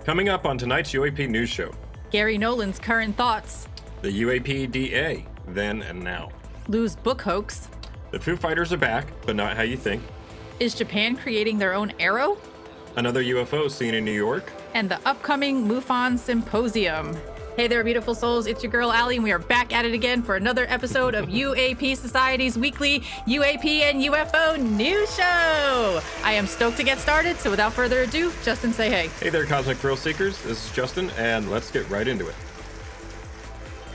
Coming up on tonight's UAP News Show, Gary Nolan's current thoughts, the UAPDA, then and now. Lou's book hoax, The FOO Fighters are back, but not how you think. is Japan creating their own AARO, Another UFO seen in New York. and the upcoming MUFON Symposium. Hey there, beautiful souls. It's your girl, Allie, and we are back at it again for another episode of UAP Society's weekly UAP and UFO news show. I am stoked to get started, so without further ado, Justin, say hey. Hey there, Cosmic Thrill Seekers. This is Justin, and let's get right into it.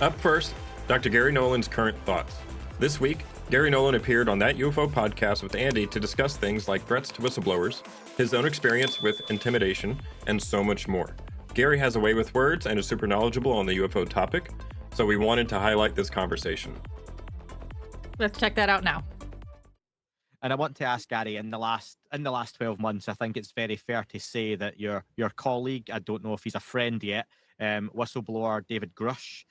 Up first, Dr. Gary Nolan's current thoughts. This week, Gary Nolan appeared on That UFO podcast with Andy to discuss things like threats to whistleblowers, his own experience with intimidation, and so much more. Gary has a way with words and is super knowledgeable on the UFO topic, so we wanted to highlight this conversation. Let's check that out now. And I want to ask Gary, in the last 12 months, I think it's very fair to say that your colleague, I don't know if he's a friend yet, whistleblower David Grush,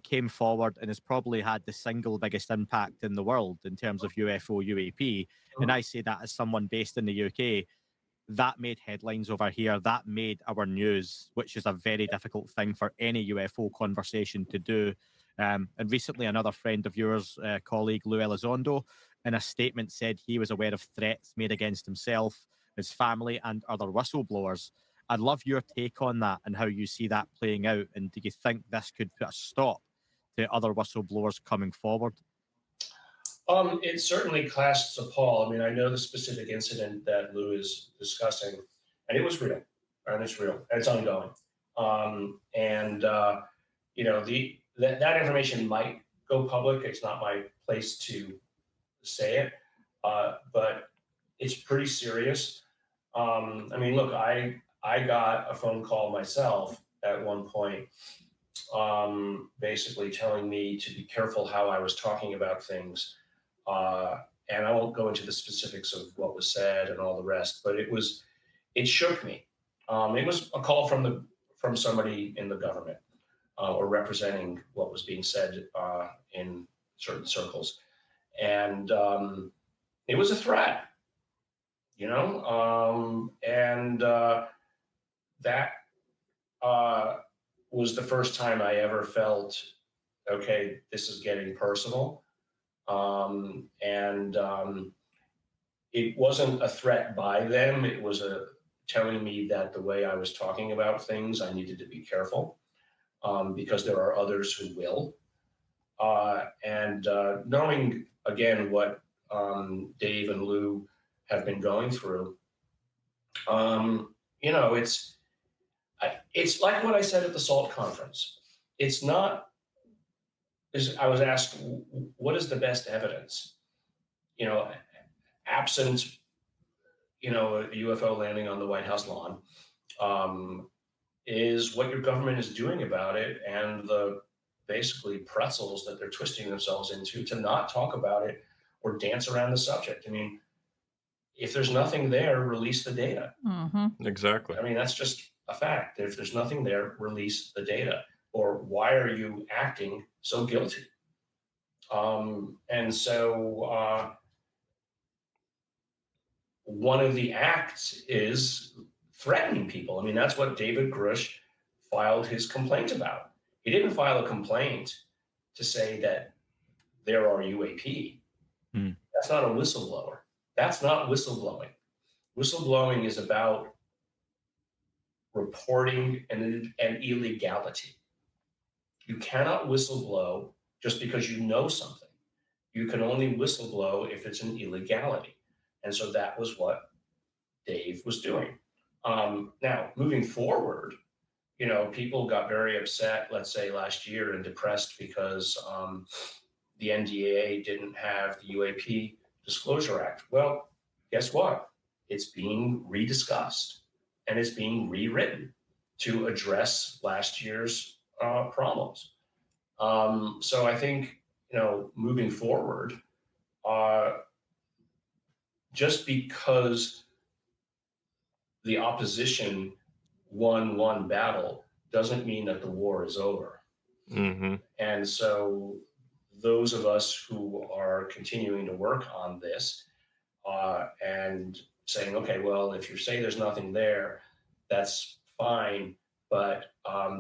came forward and has probably had the single biggest impact in the world in terms of UFO UAP. And I say that as someone based in the UK. That made headlines over here. That made our news, which is a very difficult thing for any UFO conversation to do. And recently, another friend of yours, colleague Lou Elizondo, in a statement said he was aware of threats made against himself, his family, and other whistleblowers. I'd love your take on that and how you see that playing out. And do you think this could put a stop to other whistleblowers coming forward? It certainly casts a pall. I mean, I know the specific incident that Lou is discussing, and it was real, and it's real, and it's ongoing. That information might go public. It's not my place to say it, but it's pretty serious. I mean, look, I got a phone call myself at one point, basically telling me to be careful how I was talking about things. And I won't go into the specifics of what was said and all the rest, but it shook me. It was a call from somebody in the government or representing what was being said in certain circles. And it was a threat, that was the first time I ever felt, okay, this is getting personal. It wasn't a threat by them. It was telling me that the way I was talking about things, I needed to be careful because there are others who will. Knowing, again, what Dave and Lou have been going through, it's like what I said at the SALT conference. It's not. I was asked, what is the best evidence? Absent, a UFO landing on the White House lawn, is what your government is doing about it and the basically pretzels that they're twisting themselves into to not talk about it or dance around the subject. I mean, if there's nothing there, release the data. Mm-hmm. Exactly. I mean, that's just a fact. If there's nothing there, release the data. Or why are you acting so guilty? One of the acts is threatening people. I mean, that's what David Grush filed his complaint about. He didn't file a complaint to say that there are UAP. That's not a whistleblower. That's not whistleblowing. Whistleblowing is about reporting an illegality. You cannot whistleblow just because you know something. You can only whistleblow if it's an illegality. And so that was what Dave was doing. Now, moving forward, people got very upset, let's say last year, and depressed because the NDAA didn't have the UAP Disclosure Act. Well, guess what? It's being rediscussed and it's being rewritten to address last year's problems. So I think, moving forward, just because the opposition won one battle doesn't mean that the war is over. Mm-hmm. And so those of us who are continuing to work on this and saying, okay, well, if you say there's nothing there, that's fine, but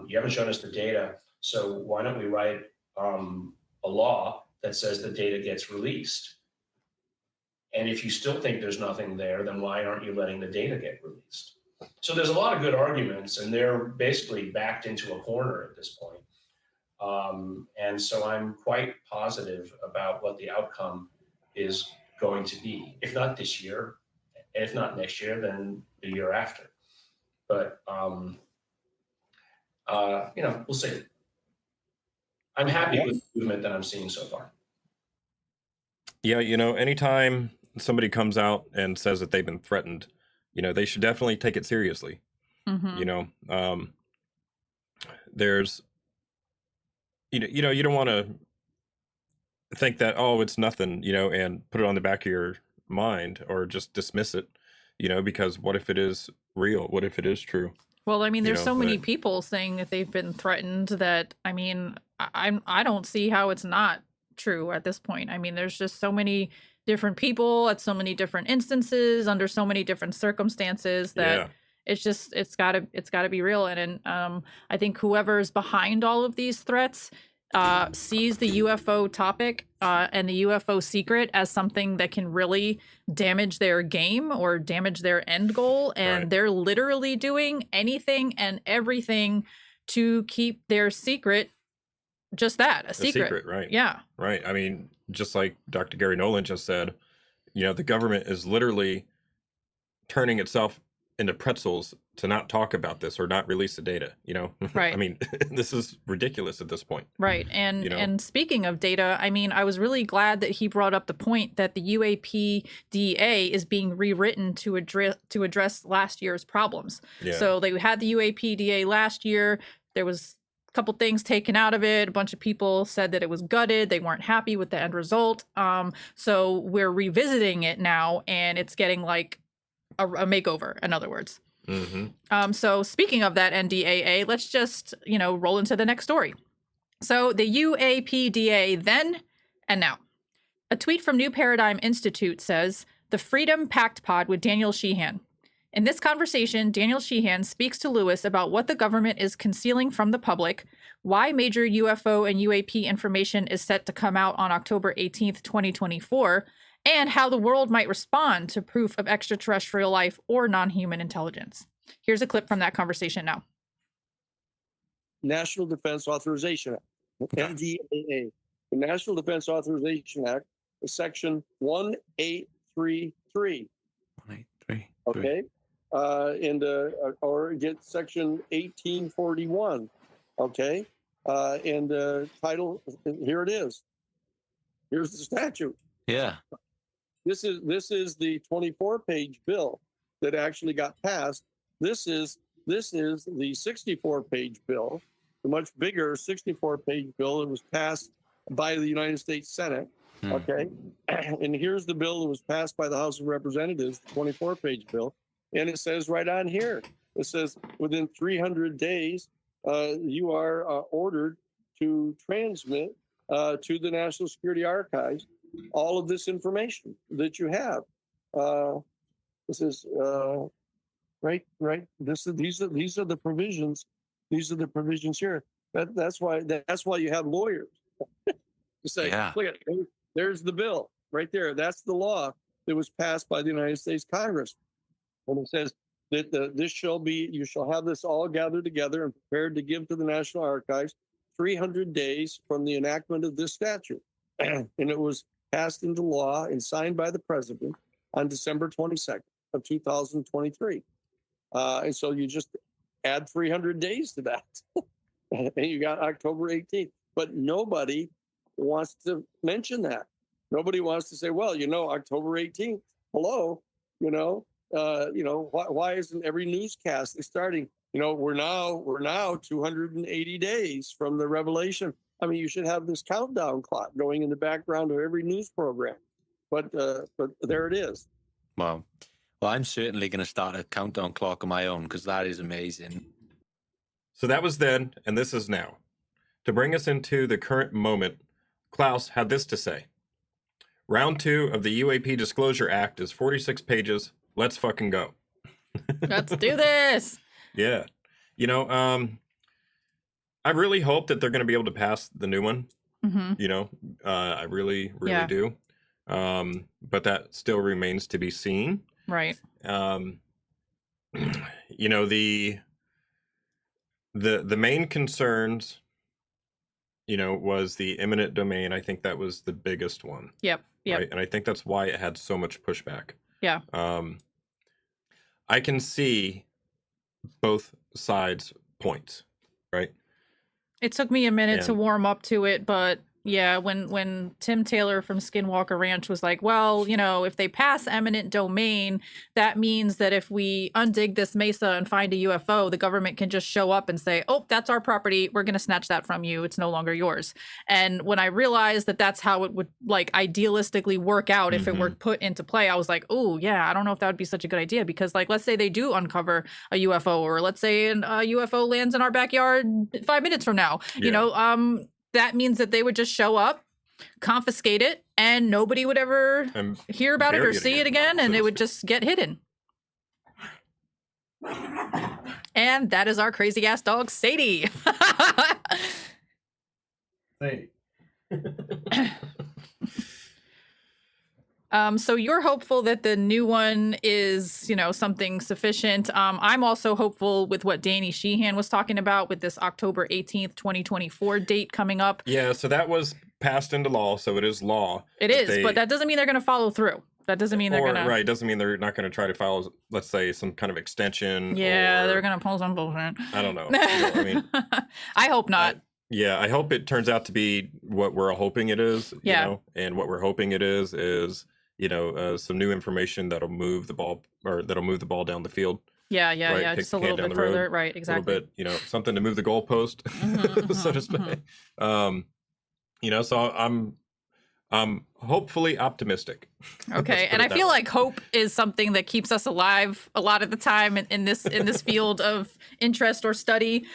you haven't shown us the data. So why don't we write a law that says the data gets released? And if you still think there's nothing there, then why aren't you letting the data get released? So there's a lot of good arguments, and they're basically backed into a corner at this point. And so I'm quite positive about what the outcome is going to be. If not this year, and if not next year, then the year after. But, we'll see. I'm happy with the movement that I'm seeing so far. Yeah, anytime somebody comes out and says that they've been threatened, they should definitely take it seriously. Mm-hmm. There's, you don't want to think that, oh, it's nothing, and put it on the back of your mind or just dismiss it, because what if it is real? What if it is true? Well, I mean, there's so many people saying that they've been threatened that, I mean, I don't see how it's not true at this point. I mean, there's just so many different people at so many different instances under so many different circumstances that it's gotta be real. And I think whoever's behind all of these threats sees the UFO topic and the UFO secret as something that can really damage their game or damage their end goal. And they're literally doing anything and everything to keep their secret just that, a secret. Right. Yeah. Right. I mean, just like Dr. Gary Nolan just said, the government is literally turning itself into pretzels to not talk about this or not release the data, Right. I mean, this is ridiculous at this point. Right. And speaking of data, I mean, I was really glad that he brought up the point that the UAPDA is being rewritten to address last year's problems. Yeah. So they had the UAPDA last year. There was a couple things taken out of it. A bunch of people said that it was gutted. They weren't happy with the end result. So we're revisiting it now, and it's getting like a makeover, in other words. Mm-hmm. So speaking of that NDAA, let's just, roll into the next story. So the UAPDA then and now. A tweet from New Paradigm Institute says, "The Freedom Pact Pod with Daniel Sheehan. In this conversation, Daniel Sheehan speaks to Lewis about what the government is concealing from the public, why major UFO and UAP information is set to come out on October 18th, 2024, and how the world might respond to proof of extraterrestrial life or non-human intelligence." Here's a clip from that conversation now. National Defense Authorization Act, NDAA. The National Defense Authorization Act, Section 1833. 1833. Okay. Or get Section 1841. Okay. Title, here it is. Here's the statute. Yeah. This is the 24-page bill that actually got passed. This is the 64-page bill, the much bigger 64-page bill that was passed by the United States Senate. Okay, and here's the bill that was passed by the House of Representatives, the 24-page bill, and it says right on here, it says within 300 days, you are ordered to transmit to the National Security Archives all of this information that you have. This is right. These are the provisions. These are the provisions here. That's why you have lawyers to say, look at there's the bill right there. That's the law that was passed by the United States Congress, and it says that you shall have this all gathered together and prepared to give to the National Archives 300 days from the enactment of this statute, and it was passed into law and signed by the president on December 22nd of 2023. And so you just add 300 days to that, and you got October 18th. But nobody wants to mention that. Nobody wants to say, well, October 18th, hello, why isn't every newscast starting, we're now 280 days from the revelation. I mean, you should have this countdown clock going in the background of every news program, but there it is. Wow. Well, I'm certainly going to start a countdown clock of my own, because that is amazing. So that was then, and this is now. To bring us into the current moment, Klaus had this to say. Round 2 of the UAP Disclosure Act is 46 pages. Let's fucking go. Let's do this. Yeah. You know, I really hope that they're going to be able to pass the new one. Mm-hmm. You know, I really, really Yeah. do. But that still remains to be seen. Right. You know, the main concerns, you know, was the eminent domain. I think that was the biggest one. Yep. Right? And I think that's why it had so much pushback. Yeah. I can see both sides' points, right? It took me a minute to And- warm up to it, but yeah, when Tim Taylor from Skinwalker Ranch was like, well, you know, if they pass eminent domain, that means that if we undig this mesa and find a UFO, the government can just show up and say, oh, that's our property. We're going to snatch that from you. It's no longer yours. And when I realized that that's how it would like idealistically work out if it were put into play, I was like, oh, yeah, I don't know if that would be such a good idea, because like, let's say they do uncover a UFO, or let's say a UFO lands in our backyard 5 minutes from now, you know, that means that they would just show up, confiscate it, and nobody would ever hear about it or see it again, and it would just get hidden. And that is our crazy ass dog, Sadie. Sadie. So you're hopeful that the new one is, you know, something sufficient. I'm also hopeful with what Danny Sheehan was talking about with this October 18th, 2024 date coming up. Yeah, so that was passed into law, so it is law. It is, but that doesn't mean they're going to follow through. That doesn't mean they're going to... Right, doesn't mean they're not going to try to file, let's say, some kind of extension. Yeah, they're going to pull some bullshit. I don't know. You know what I mean? I hope not. Yeah, I hope it turns out to be what we're hoping it is. You know? And what we're hoping it is, you know, some new information that'll move the ball, or that'll move the ball down the field. Yeah, right? yeah, just a little bit further. Right, exactly. A little bit, you know, something to move the goalpost, so to speak. You know, so I'm hopefully optimistic. Okay, and I feel like hope is something that keeps us alive a lot of the time in this field of interest or study,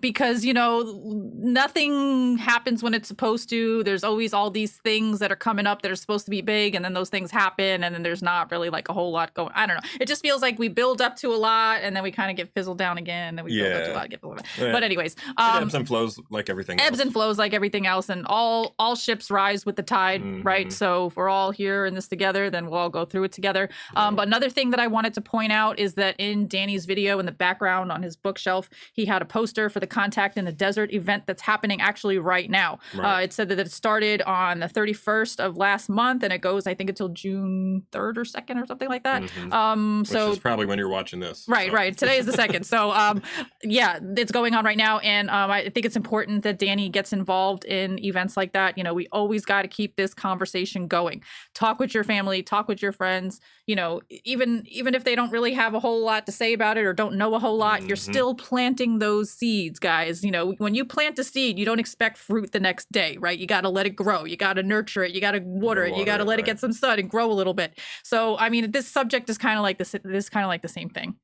because you know nothing happens when it's supposed to. There's always all these things that are coming up that are supposed to be big, and then those things happen, and then there's not really like a whole lot going. I don't know. It just feels like we build up to a lot, and then we kind of get fizzled down again, and then we build up to a lot, get fizzled down. But anyways, it ebbs and flows like everything. Ebbs and flows like everything else, and all ships rise with the tide, right? So if we're all here in this together, then we'll all go through it together. But another thing that I wanted to point out is that in Danny's video, in the background on his bookshelf, he had a poster for the Contact in the Desert event that's happening actually right now. It said that it started on the 31st of last month, and it goes, I think, until June 3rd or 2nd or something like that. Which is probably when you're watching this. Right, right. Today is the 2nd. So, yeah, it's going on right now. And I think it's important that Danny gets involved in events like that. You know, we always got to keep this conversation going. Talk with your family, talk with your friends. You know, even if they don't really have a whole lot to say about it or don't know a whole lot, you're still planting those seeds, guys. You know, when you plant a seed, you don't expect fruit the next day, right? You got to let it grow. You got to nurture it. You got to water it. You got to let it get some sun and grow a little bit. So, I mean, this subject is kind of like this is kind of like the same thing.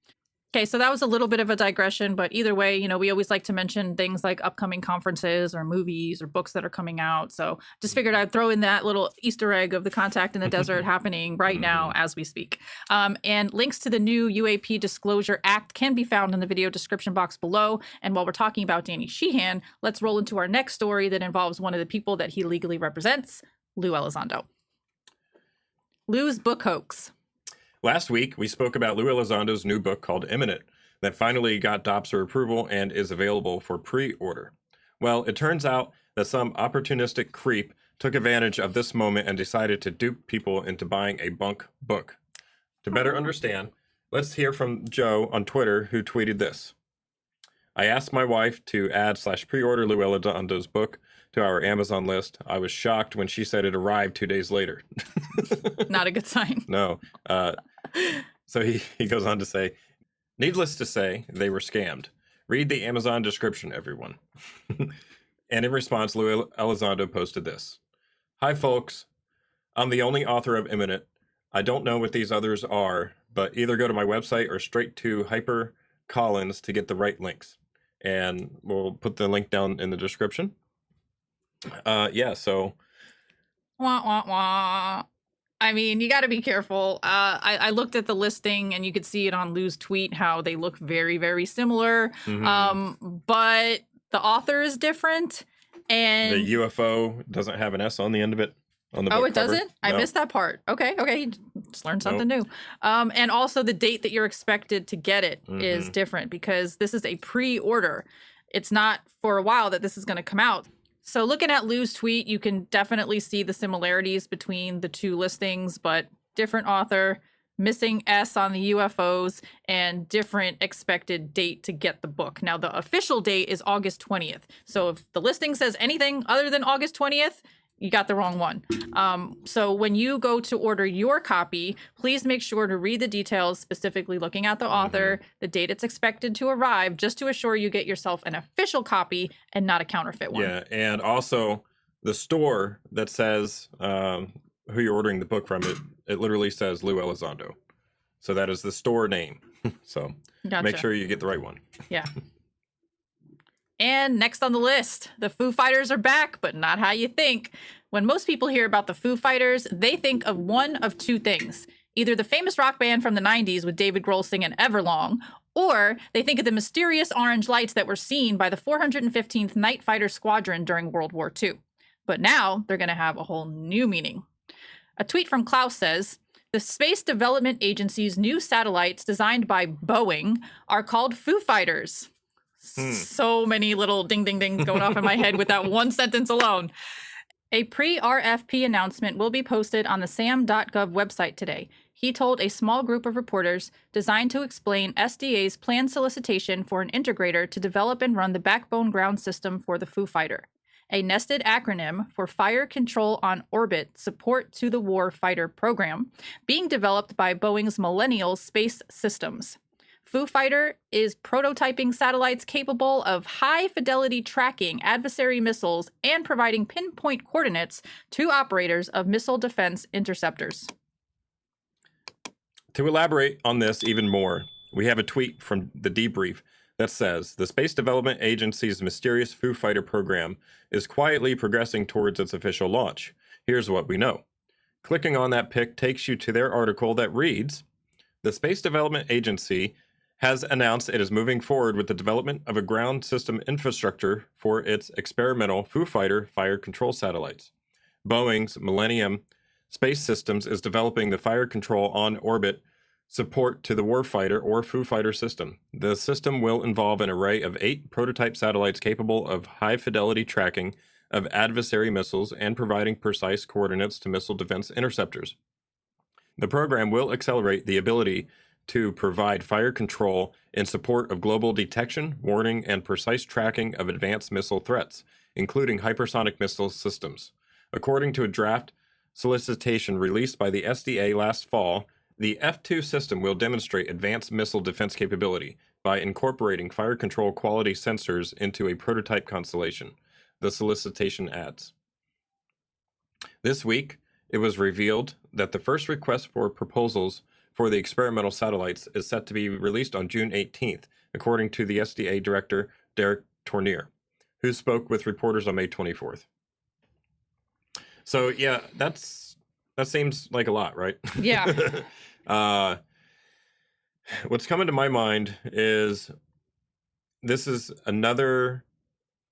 Okay, so that was a little bit of a digression, but either way, you know, we always like to mention things like upcoming conferences or movies or books that are coming out. So just figured I'd throw in that little Easter egg of the Contact in the Desert happening right now as we speak. And links to the new UAP Disclosure Act can be found in the video description box below. And while we're talking about Danny Sheehan, let's roll into our next story that involves one of the people that he legally represents, Lou Elizondo. Lou's book Hoax. Last week, we spoke about Lou Elizondo's new book called Imminent that finally got DOPSR approval and is available for pre-order. Well, it turns out that some opportunistic creep took advantage of this moment and decided to dupe people into buying a bunk book. To better understand, let's hear from Joe on Twitter, who tweeted this. I asked my wife to add/pre-order Lou Elizondo's book to our Amazon list. I was shocked when she said it arrived 2 days later. Not a good sign. No. So he goes on to say, needless to say, they were scammed. Read the Amazon description, everyone. And in response, Lou Elizondo posted this. Hi, folks. I'm the only author of Imminent. I don't know what these others are, but either go to my website or straight to HyperCollins to get the right links. And we'll put the link down in the description. Yeah, so... Wah, wah, wah. I mean, you got to be careful. I looked at the listing and you could see it on Lou's tweet how they look very, very similar. But the author is different. And The UFO doesn't have an S on the end of it on the book oh, it cover. doesn't? I No. missed that part. Okay, you just learned something new. And also the date that you're expected to get it is different because this is a pre-order. It's not for a while that this is going to come out. So looking at Lou's tweet, you can definitely see the similarities between the two listings, but different author, missing S on the UFOs, and different expected date to get the book. Now, the official date is August 20th. So if the listing says anything other than August 20th, you got the wrong one. So when you go to order your copy, please make sure to read the details, specifically looking at the author, the date it's expected to arrive, just to assure you get yourself an official copy and not a counterfeit one. Yeah, and also the store that says who you're ordering the book from, it literally says Lou Elizondo. So that is the store name. So make sure you get the right one. Yeah. And next on the list, the Foo Fighters are back, but not how you think. When most people hear about the Foo Fighters, they think of one of two things. Either the famous rock band from the 90s with David Grohl singing Everlong, or they think of the mysterious orange lights that were seen by the 415th Night Fighter Squadron during World War II. But now they're going to have a whole new meaning. A tweet from Klaus says, the Space Development Agency's new satellites designed by Boeing are called Foo Fighters. So many little ding, ding, dings going off in my head with that one sentence alone. A pre-RFP announcement will be posted on the sam.gov website today. He told a small group of reporters designed to explain SDA's planned solicitation for an integrator to develop and run the backbone ground system for the Foo Fighter, a nested acronym for Fire Control on Orbit Support to the War Fighter Program, being developed by Boeing's Millennial Space Systems. Foo Fighter is prototyping satellites capable of high-fidelity tracking adversary missiles and providing pinpoint coordinates to operators of missile defense interceptors. To elaborate on this even more, we have a tweet from the debrief that says, the Space Development Agency's mysterious Foo Fighter program is quietly progressing towards its official launch. Here's what we know. Clicking on that pic takes you to their article that reads, the Space Development Agency has announced it is moving forward with the development of a ground system infrastructure for its experimental Foo Fighter fire control satellites. Boeing's Millennium Space Systems is developing the fire control on orbit support to the warfighter or Foo Fighter system. The system will involve an array of 8 prototype satellites capable of high-fidelity tracking of adversary missiles and providing precise coordinates to missile defense interceptors. The program will accelerate the ability to provide fire control in support of global detection, warning, and precise tracking of advanced missile threats, including hypersonic missile systems. According to a draft solicitation released by the SDA last fall, the F2 system will demonstrate advanced missile defense capability by incorporating fire control quality sensors into a prototype constellation, the solicitation adds. This week, it was revealed that the first request for proposals for the experimental satellites is set to be released on June 18th, according to the SDA director, Derek Tournier, who spoke with reporters on May 24th. So, yeah, that seems like a lot, right? Yeah. What's coming to my mind is this is another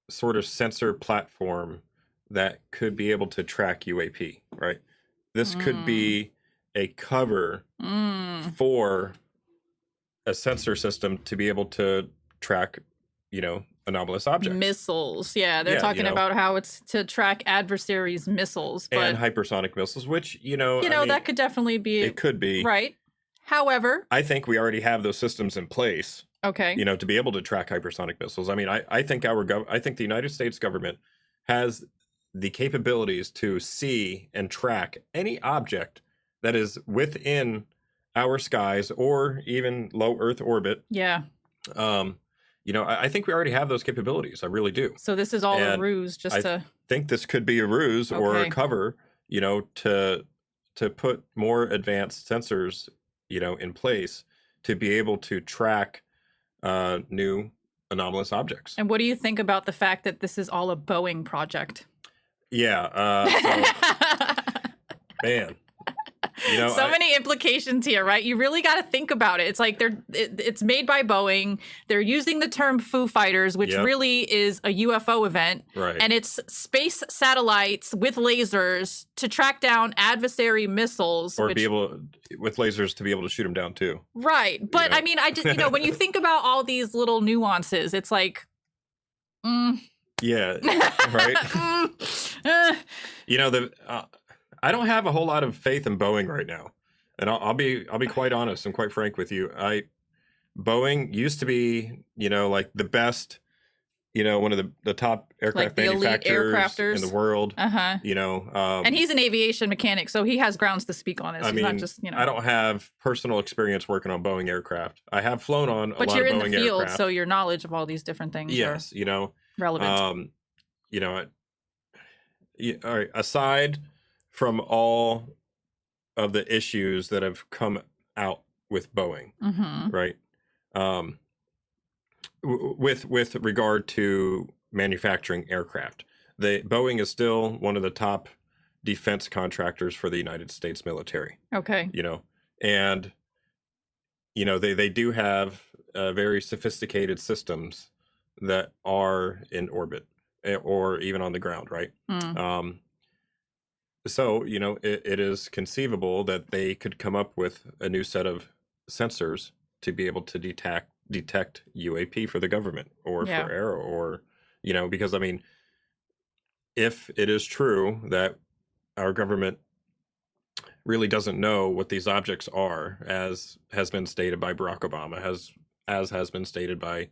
sort of sensor platform that could be able to track UAP, right? This could be a cover for a sensor system to be able to track, anomalous objects. Missiles. Yeah, they're talking about how it's to track adversaries' missiles. But, and hypersonic missiles, which, I mean, that could definitely be. It could be. Right. However, I think we already have those systems in place. Okay. To be able to track hypersonic missiles. I mean, I think the United States government has the capabilities to see and track any object that is within our skies or even low Earth orbit. Yeah. I think we already have those capabilities. I really do. So this is all a ruse I think this could be a ruse or a cover, to put more advanced sensors, in place to be able to track new anomalous objects. And what do you think about the fact that this is all a Boeing project? Yeah. Man, You know, so many implications here, right? You really got to think about it. It's like it's made by Boeing. They're using the term FOO Fighters, which really is a UFO event. Right. And it's space satellites with lasers to track down adversary missiles. Or be able, with lasers, to be able to shoot them down too. Right. But I mean, I just, when you think about all these little nuances, it's like, yeah, right. I don't have a whole lot of faith in Boeing right now, and I'll be quite honest and quite frank with you. Boeing used to be, like the best, one of the top aircraft manufacturers in the world. And he's an aviation mechanic, so he has grounds to speak on this. He's not just, I don't have personal experience working on Boeing aircraft. I have flown on a lot of Boeing aircraft. But you're in the field, so your knowledge of all these different things yes, are relevant. All right, aside from all of the issues that have come out with Boeing, right? With regard to manufacturing aircraft, Boeing is still one of the top defense contractors for the United States military. Okay. And they do have very sophisticated systems that are in orbit or even on the ground, right? So, it is conceivable that they could come up with a new set of sensors to be able to detect UAP for the government or for AARO, or, because, if it is true that our government really doesn't know what these objects are, as has been stated by Barack Obama, as has been stated by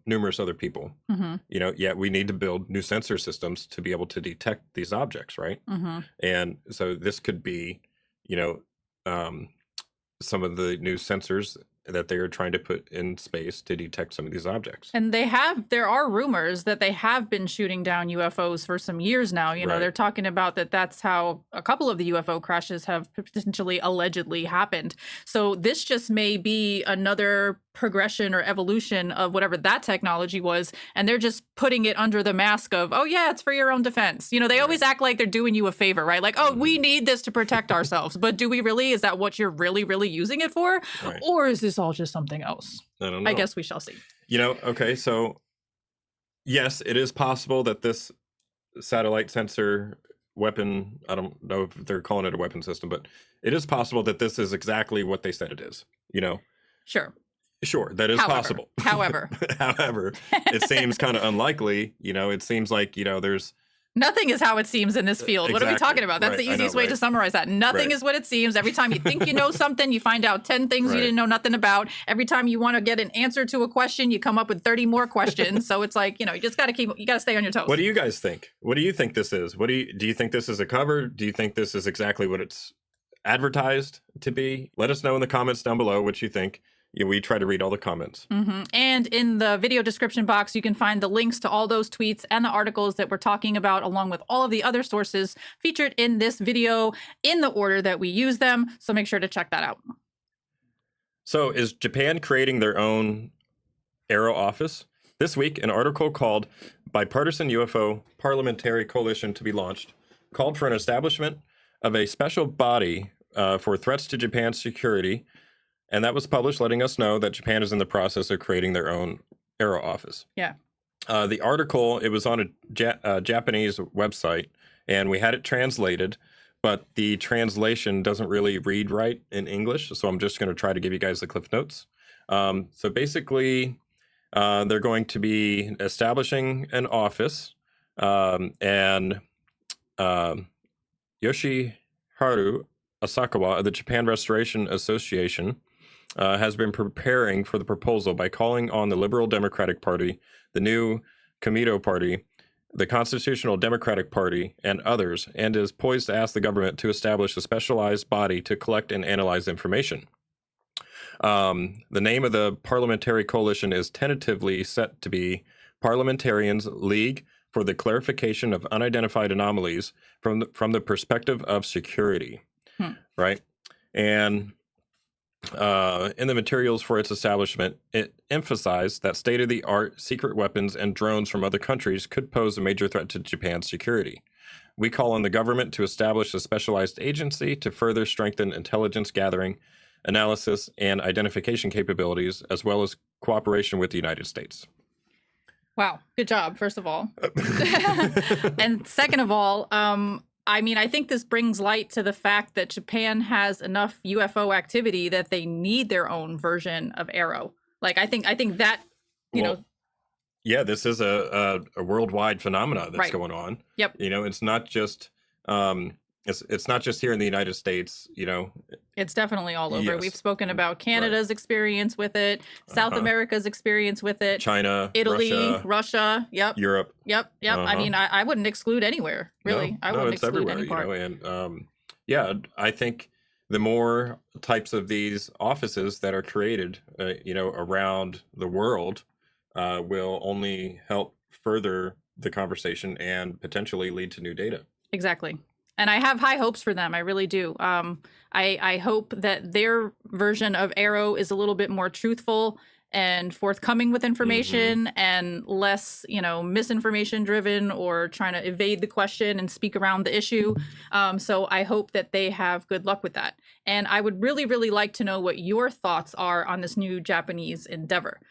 numerous other people, yet we need to build new sensor systems to be able to detect these objects, right? And so this could be, some of the new sensors that they are trying to put in space to detect some of these objects. And there are rumors that they have been shooting down UFOs for some years now. They're talking about that's how a couple of the UFO crashes have potentially allegedly happened. So this just may be another progression or evolution of whatever that technology was, and they're just putting it under the mask of, oh yeah, it's for your own defense. They always act like they're doing you a favor, right? Like, oh, we need this to protect ourselves. But do we really? Is that what you're really, really using it for? Right. Or is this all just something else? I don't know. I guess we shall see. Okay, so yes, it is possible that this satellite sensor weapon, I don't know if they're calling it a weapon system, but it is possible that this is exactly what they said it is, Sure, that is possible. However, it seems kind of unlikely. It seems like, there's... Nothing is how it seems in this field. What are we talking about? That's the easiest way to summarize that. Nothing is what it seems. Every time you think you know something, you find out 10 things you didn't know nothing about. Every time you want to get an answer to a question, you come up with 30 more questions. So it's like, you just got to stay on your toes. What do you guys think? What do you think this is? Do you think this is a cover? Do you think this is exactly what it's advertised to be? Let us know in the comments down below what you think. We try to read all the comments. And in the video description box, you can find the links to all those tweets and the articles that we're talking about, along with all of the other sources featured in this video in the order that we use them. So make sure to check that out. So is Japan creating their own AARO office? This week, an article called Bipartisan UFO Parliamentary Coalition to be launched called for an establishment of a special body for threats to Japan's security. And that was published, letting us know that Japan is in the process of creating their own AARO office. Yeah. The article, it was on a Japanese website, and we had it translated, but the translation doesn't really read right in English. So I'm just going to try to give you guys the cliff notes. So basically, they're going to be establishing an office, and Yoshiharu Asakawa of the Japan Restoration Association has been preparing for the proposal by calling on the Liberal Democratic Party, the new Komeito Party, the Constitutional Democratic Party, and others, and is poised to ask the government to establish a specialized body to collect and analyze information. The name of the parliamentary coalition is tentatively set to be Parliamentarians League for the Clarification of Unidentified Anomalies from the Perspective of Security. Right? And in the materials for its establishment, it emphasized that state-of-the-art secret weapons and drones from other countries could pose a major threat to Japan's security. We call on the government to establish a specialized agency to further strengthen intelligence gathering, analysis, and identification capabilities, as well as cooperation with the United States. Wow, good job, first of all. And second of all, I mean, I think this brings light to the fact that Japan has enough UFO activity that they need their own version of AARO. Like, I think that, you know. Yeah, this is a worldwide phenomena that's going on. Yep. You know, it's not just it's not just here in the United States, you know. It's definitely all over. Yes. We've spoken about Canada's experience with it, South America's experience with it, China, Italy, Russia, Europe. Yep. I mean, I wouldn't exclude anywhere, really. I wouldn't it's exclude everywhere, any part. you know, and yeah, I think the more types of these offices that are created, you know, around the world, will only help further the conversation and potentially lead to new data. Exactly. And I have high hopes for them. I really do. I hope that their version of AARO is a little bit more truthful and forthcoming with information and less, you know, misinformation driven or trying to evade the question and speak around the issue. So I hope that they have good luck with that. And I would really, really like to know what your thoughts are on this new Japanese endeavor.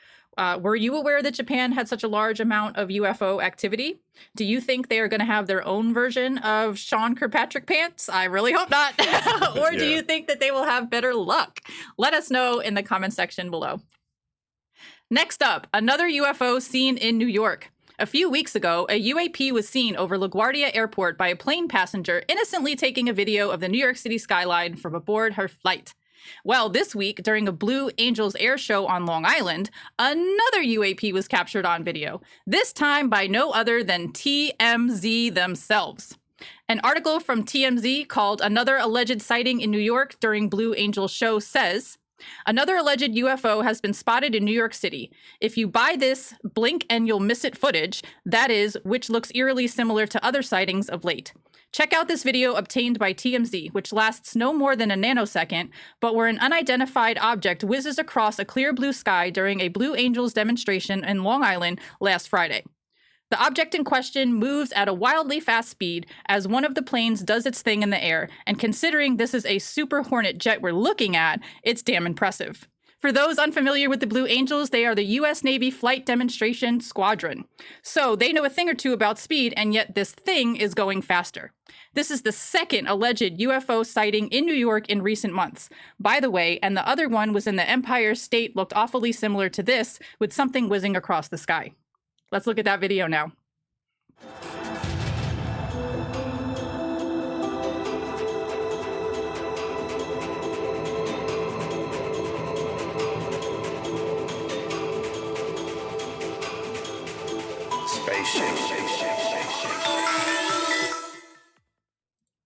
Were you aware that Japan had such a large amount of UFO activity? Do you think they are going to have their own version of Sean Kirkpatrick pants? I really hope not. Or do you think that they will have better luck? Let us know in the comment section below. Next up, another UFO seen in New York. A few weeks ago, a UAP was seen over LaGuardia Airport by a plane passenger innocently taking a video of the New York City skyline from aboard her flight. Well, this week, during a Blue Angels air show on Long Island, another UAP was captured on video, this time by no other than TMZ themselves. An article from TMZ called Another Alleged Sighting in New York During Blue Angels Show says, another alleged UFO has been spotted in New York City. If you buy this blink and you'll miss it footage, that is, which looks eerily similar to other sightings of late. Check out this video obtained by TMZ, which lasts no more than a nanosecond, but where an unidentified object whizzes across a clear blue sky during a Blue Angels demonstration in Long Island last Friday. The object in question moves at a wildly fast speed as one of the planes does its thing in the air, and considering this is a Super Hornet jet we're looking at, it's damn impressive. For those unfamiliar with the Blue Angels, they are the U.S. Navy Flight Demonstration Squadron. So they know a thing or two about speed, and yet this thing is going faster. This is the second alleged UFO sighting in New York in recent months. By the way, and the other one was in the Empire State, looked awfully similar to this, with something whizzing across the sky. Let's look at that video now.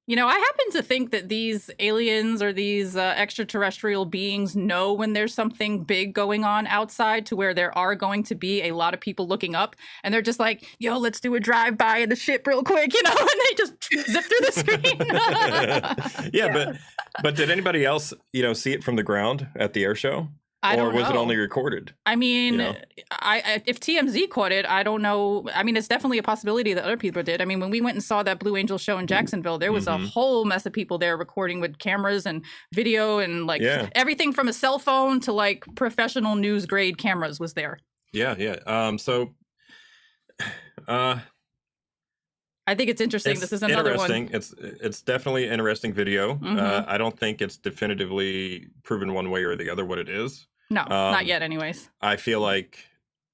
You know, I happen to think that these aliens or these extraterrestrial beings know when there's something big going on outside, to where there are going to be a lot of people looking up, and they're just like, yo, let's do a drive-by of the ship real quick, you know, and they just zip through the screen. Yeah, but did anybody else, you know, see it from the ground at the air show? Or was it only recorded? I mean, you know? If TMZ caught it, I don't know. I mean, it's definitely a possibility that other people did. I mean, when we went and saw that Blue Angel show in Jacksonville, there was a whole mess of people there recording with cameras and video and like everything from a cell phone to like professional news grade cameras was there. Yeah. So I think it's interesting. This is another one. It's definitely an interesting video. I don't think it's definitively proven one way or the other what it is. No, not yet anyways. I feel like,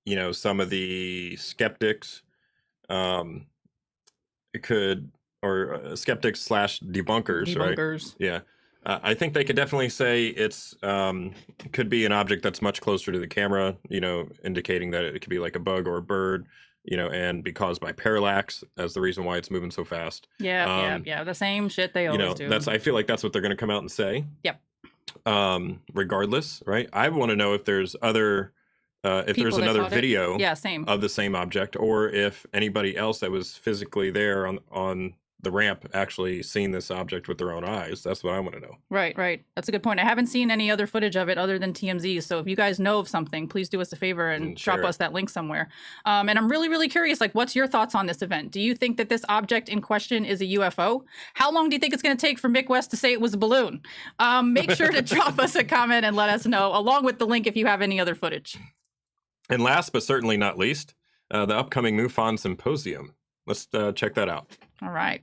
you know, some of the skeptics skeptics slash debunkers, right? Yeah. I think they could definitely say it's could be an object that's much closer to the camera, you know, indicating that it could be like a bug or a bird, you know, and be caused by parallax as the reason why it's moving so fast. Yeah. The same shit they always do. I feel like that's what they're going to come out and say. Yep. Regardless, right? I want to know if there's other, if there's another video same. of the same object, or if anybody else that was physically there on the ramp actually seen this object with their own eyes. That's what I want to know. Right, right. That's a good point. I haven't seen any other footage of it other than TMZ. So if you guys know of something, please do us a favor and drop us that link somewhere. And I'm really, really curious, like, what's your thoughts on this event? Do you think that this object in question is a UFO? How long do you think it's going to take for Mick West to say it was a balloon? Make sure to drop us a comment and let us know, along with the link if you have any other footage. And last but certainly not least, the upcoming MUFON Symposium. Let's check that out. All right.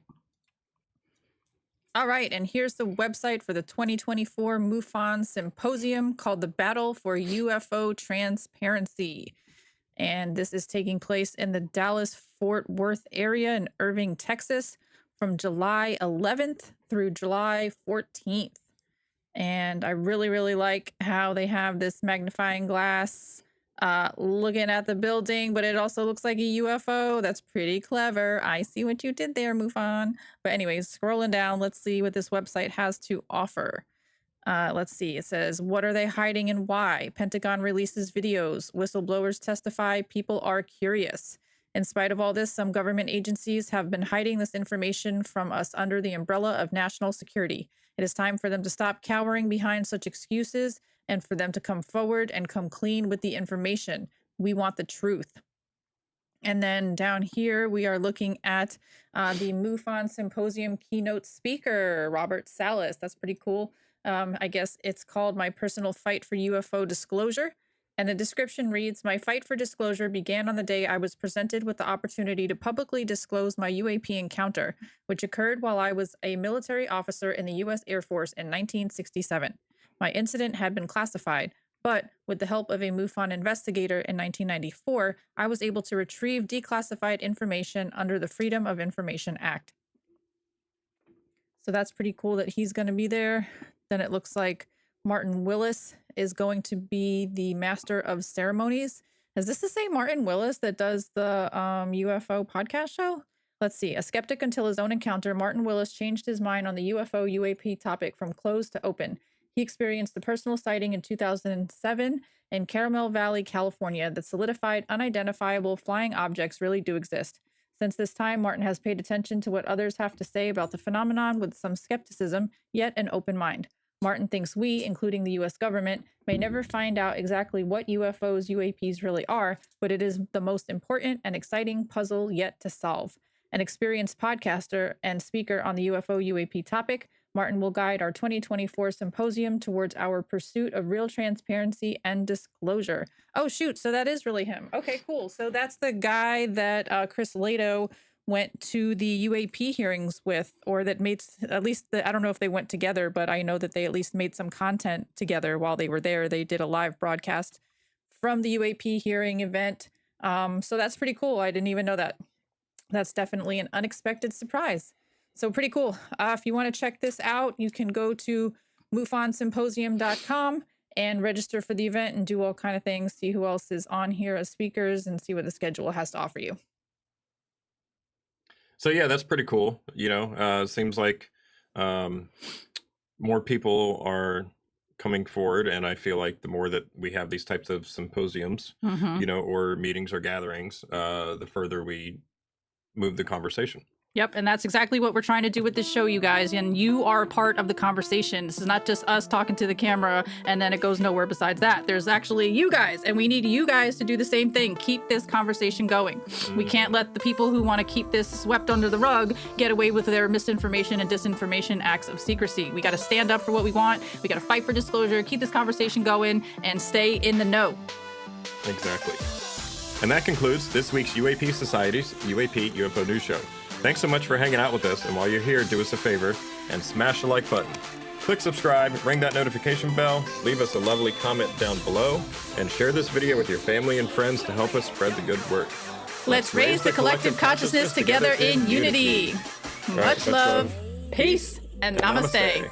All right, and here's the website for the 2024 MUFON Symposium called The Battle for UFO Transparency. And this is taking place in the Dallas-Fort Worth area in Irving, Texas, from July 11th through July 14th. And I really, really like how they have this magnifying glass looking at the building, but it also looks like a UFO. That's pretty clever. I see what you did there, MUFON. But anyways, scrolling down, let's see what this website has to offer. Let's see. It says, what are they hiding and why? Pentagon releases videos. Whistleblowers testify. People are curious. In spite of all this, some government agencies have been hiding this information from us under the umbrella of national security. It is time for them to stop cowering behind such excuses and for them to come forward and come clean with the information. We want the truth. And then down here, we are looking at the MUFON Symposium keynote speaker, Robert Salas. That's pretty cool. I guess it's called My Personal Fight for UFO Disclosure. And the description reads, my fight for disclosure began on the day I was presented with the opportunity to publicly disclose my UAP encounter, which occurred while I was a military officer in the U.S. Air Force in 1967. My incident had been classified, but with the help of a MUFON investigator in 1994, I was able to retrieve declassified information under the Freedom of Information Act. So that's pretty cool that he's going to be there. Then it looks like Martin Willis is going to be the master of ceremonies. Is this the same Martin Willis that does the UFO podcast show? Let's see. A skeptic until his own encounter, Martin Willis changed his mind on the UFO UAP topic from closed to open. He experienced the personal sighting in 2007 in Caramel Valley, California, that solidified unidentifiable flying objects really do exist. Since this time, Martin has paid attention to what others have to say about the phenomenon with some skepticism, yet an open mind. Martin thinks we, including the U.S. government, may never find out exactly what UFOs, UAPs really are, but it is the most important and exciting puzzle yet to solve. An experienced podcaster and speaker on the UFO, UAP topic, Martin will guide our 2024 symposium towards our pursuit of real transparency and disclosure. Oh, shoot. So that is really him. Okay, cool. So that's the guy that Chris Lato went to the UAP hearings with, or that made at least, I don't know if they went together, but I know that they at least made some content together while they were there. They did a live broadcast from the UAP hearing event. So that's pretty cool. I didn't even know that. That's definitely an unexpected surprise. So pretty cool. If you want to check this out, you can go to mufonsymposium.com and register for the event and do all kind of things, see who else is on here as speakers and see what the schedule has to offer you. So yeah, that's pretty cool. You know, it seems like more people are coming forward, and I feel like the more that we have these types of symposiums, you know, or meetings or gatherings, the further we move the conversation. Yep, and that's exactly what we're trying to do with this show, you guys, and you are a part of the conversation. This is not just us talking to the camera and then it goes nowhere besides that. There's actually you guys, and we need you guys to do the same thing. Keep this conversation going. We can't let the people who want to keep this swept under the rug get away with their misinformation and disinformation acts of secrecy. We got to stand up for what we want. We got to fight for disclosure, keep this conversation going, and stay in the know. Exactly. And that concludes this week's UAP Society's UAP UFO News Show. Thanks so much for hanging out with us, and while you're here, do us a favor and smash the like button. Click subscribe, ring that notification bell, leave us a lovely comment down below, and share this video with your family and friends to help us spread the good word. Let's raise the collective consciousness together in unity. Much love, peace, and namaste.